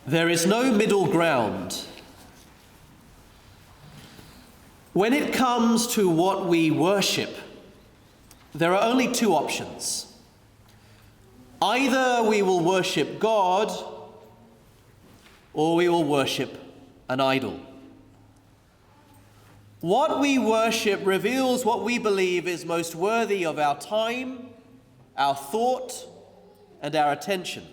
There is no middle ground. When it comes to what we worship, there are only two options. Either we will worship God, or we will worship an idol. What we worship reveals what we believe is most worthy of our time, our thought, and our attention.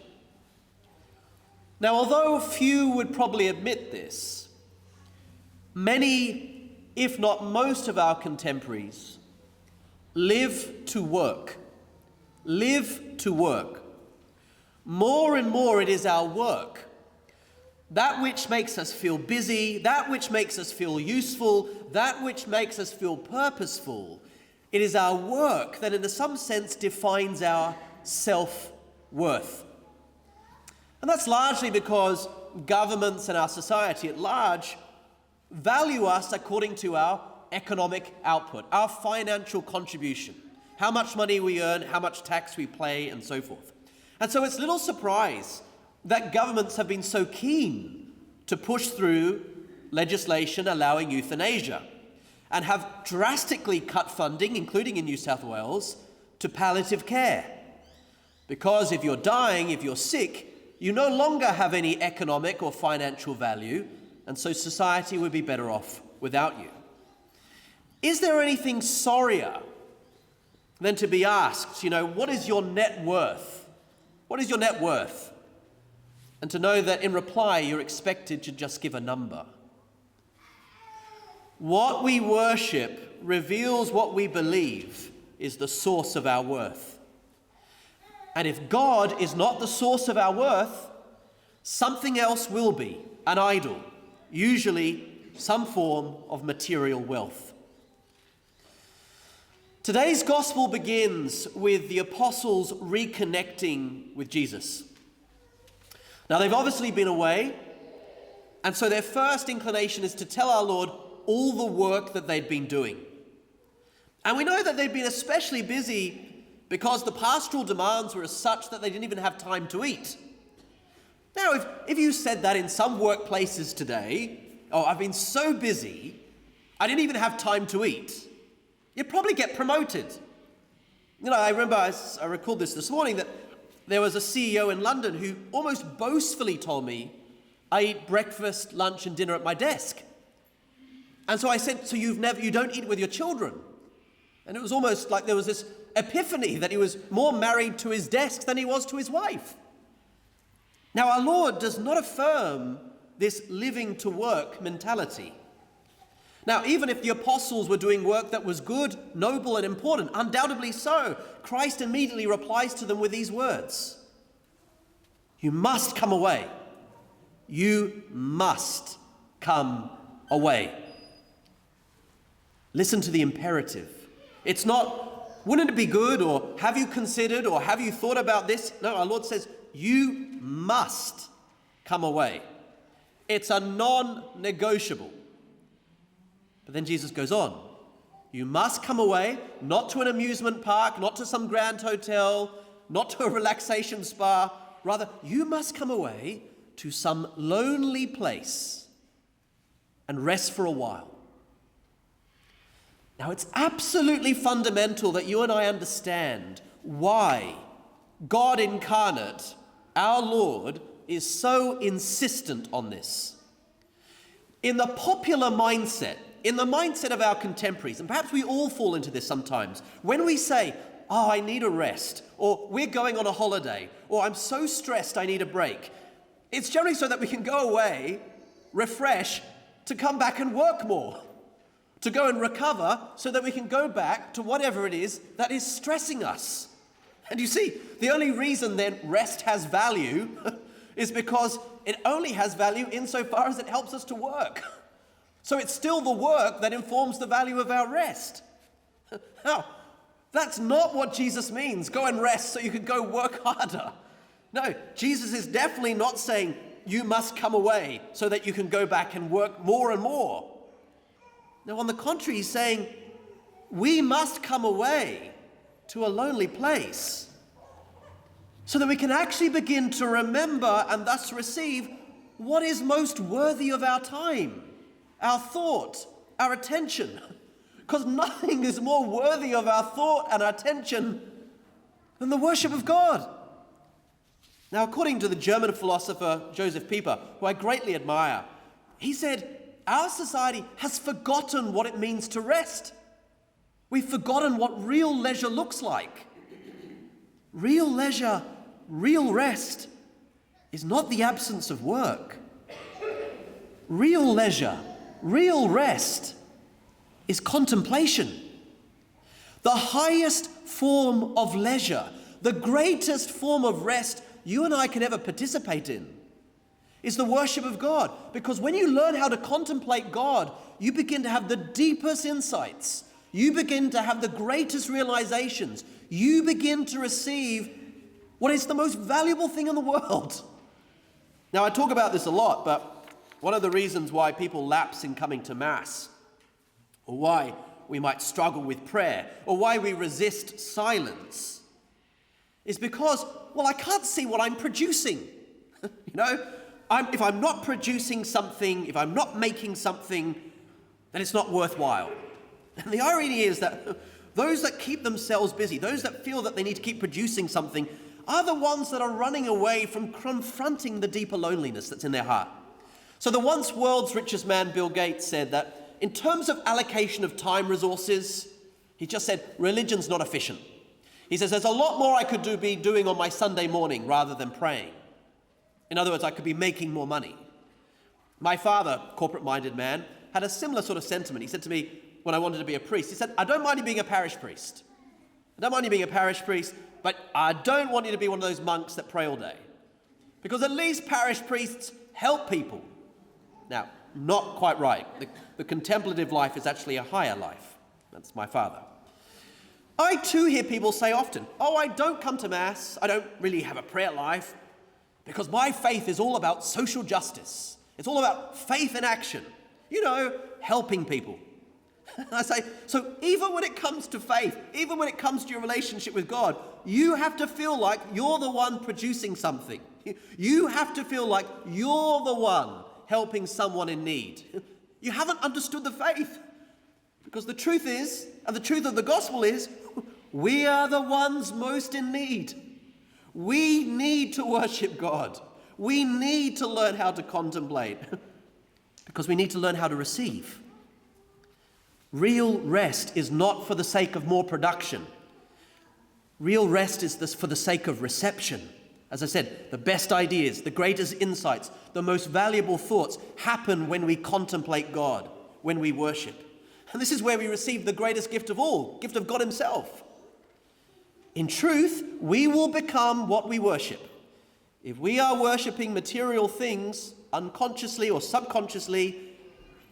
Now, although few would probably admit this, many, if not most of our contemporaries, live to work. Live to work. More and more it is our work, that which makes us feel busy, that which makes us feel useful, that which makes us feel purposeful. It is our work that in some sense defines our self-worth. And that's largely because governments and our society at large value us according to our economic output, our financial contribution, how much money we earn, how much tax we pay, and so forth. And so it's little surprise that governments have been so keen to push through legislation allowing euthanasia and have drastically cut funding, including in New South Wales, to palliative care. Because if you're dying, if you're sick, you no longer have any economic or financial value, and so society would be better off without you. Is there anything sorrier than to be asked, what is your net worth? What is your net worth? And to know that in reply you're expected to just give a number. What we worship reveals what we believe is the source of our worth. And if God is not the source of our worth, something else will be, an idol, usually some form of material wealth. Today's gospel begins with the apostles reconnecting with Jesus. Now, they've obviously been away, and so their first inclination is to tell our Lord all the work that they'd been doing. And we know that they'd been especially busy because the pastoral demands were as such that they didn't even have time to eat. Now, if you said that in some workplaces today, I've been so busy, I didn't even have time to eat, you'd probably get promoted. I remember, I recalled this morning, that there was a CEO in London who almost boastfully told me, I eat breakfast, lunch, and dinner at my desk. And so I said, so you don't eat with your children? And it was almost like there was this epiphany that he was more married to his desk than he was to his wife. Now, our Lord does not affirm this living to work mentality. Now, even if the apostles were doing work that was good, noble, and important, undoubtedly so, Christ immediately replies to them with these words: you must come away. You must come away. Listen to the imperative. It's not, wouldn't it be good, or have you considered, or have you thought about this? No, our Lord says, you must come away. It's a non-negotiable. But then Jesus goes on. You must come away, not to an amusement park, not to some grand hotel, not to a relaxation spa. Rather, you must come away to some lonely place and rest for a while. Now, it's absolutely fundamental that you and I understand why God incarnate, our Lord, is so insistent on this. In the popular mindset, in the mindset of our contemporaries, and perhaps we all fall into this sometimes, when we say, I need a rest, or we're going on a holiday, or I'm so stressed I need a break, it's generally so that we can go away, refresh, to come back and work more, to go and recover so that we can go back to whatever it is that is stressing us. And you see, the only reason then rest has value is because it only has value insofar as it helps us to work. So it's still the work that informs the value of our rest. Now, that's not what Jesus means. Go and rest so you can go work harder. No, Jesus is definitely not saying you must come away so that you can go back and work more and more. Now, on the contrary, he's saying we must come away to a lonely place so that we can actually begin to remember and thus receive what is most worthy of our time, our thought, our attention. Because nothing is more worthy of our thought and our attention than the worship of God. Now, according to the German philosopher Joseph Pieper, who I greatly admire, he said, our society has forgotten what it means to rest. We've forgotten what real leisure looks like. Real leisure, real rest is not the absence of work. Real leisure, real rest is contemplation. The highest form of leisure, the greatest form of rest you and I can ever participate in is the worship of God. Because when you learn how to contemplate God, you begin to have the deepest insights. You begin to have the greatest realizations. You begin to receive what is the most valuable thing in the world. Now, I talk about this a lot, but one of the reasons why people lapse in coming to Mass, or why we might struggle with prayer, or why we resist silence, is because, well, I can't see what I'm producing. If I'm not producing something, if I'm not making something, then it's not worthwhile. And the irony is that those that keep themselves busy, those that feel that they need to keep producing something, are the ones that are running away from confronting the deeper loneliness that's in their heart. So the once world's richest man, Bill Gates, said that in terms of allocation of time resources, he just said, religion's not efficient. He says, there's a lot more I could be doing on my Sunday morning rather than praying. In other words, I could be making more money. My father, corporate-minded man, had a similar sort of sentiment. He said to me when I wanted to be a priest, he said, I don't mind you being a parish priest. I don't mind you being a parish priest, but I don't want you to be one of those monks that pray all day. Because at least parish priests help people. Now, not quite right. The contemplative life is actually a higher life. That's my father. I too hear people say often, oh, I don't come to Mass, I don't really have a prayer life, because my faith is all about social justice. It's all about faith in action. Helping people. I say, so even when it comes to faith, even when it comes to your relationship with God, you have to feel like you're the one producing something. You have to feel like you're the one helping someone in need. You haven't understood the faith. Because the truth is, and the truth of the gospel is, we are the ones most in need. We need to worship God. We need to learn how to contemplate. Because we need to learn how to receive. Real rest is not for the sake of more production. Real rest is for the sake of reception. As I said, the best ideas, the greatest insights, the most valuable thoughts happen when we contemplate God, when we worship. And this is where we receive the greatest gift of all, gift of God himself. In truth, we will become what we worship. If we are worshipping material things unconsciously or subconsciously,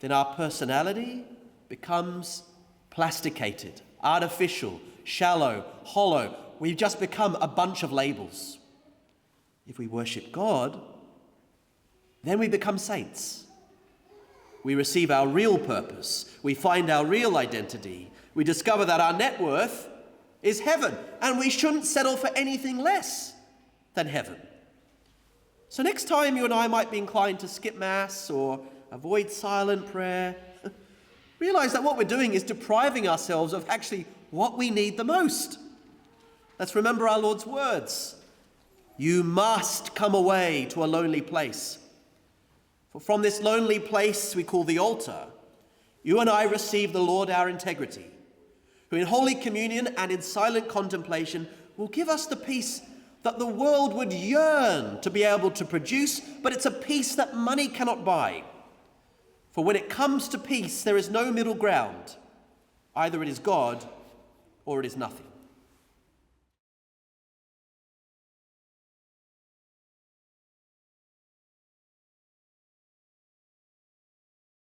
then our personality becomes plasticated, artificial, shallow, hollow. We've just become a bunch of labels. If we worship God, then we become saints. We receive our real purpose. We find our real identity. We discover that our net worth is heaven, and we shouldn't settle for anything less than heaven. So next time you and I might be inclined to skip Mass or avoid silent prayer, realize that what we're doing is depriving ourselves of actually what we need the most. Let's remember our Lord's words. You must come away to a lonely place. For from this lonely place we call the altar, you and I receive the Lord our integrity, who in Holy Communion and in silent contemplation will give us the peace that the world would yearn to be able to produce, but it's a peace that money cannot buy. For when it comes to peace, there is no middle ground. Either it is God or it is nothing.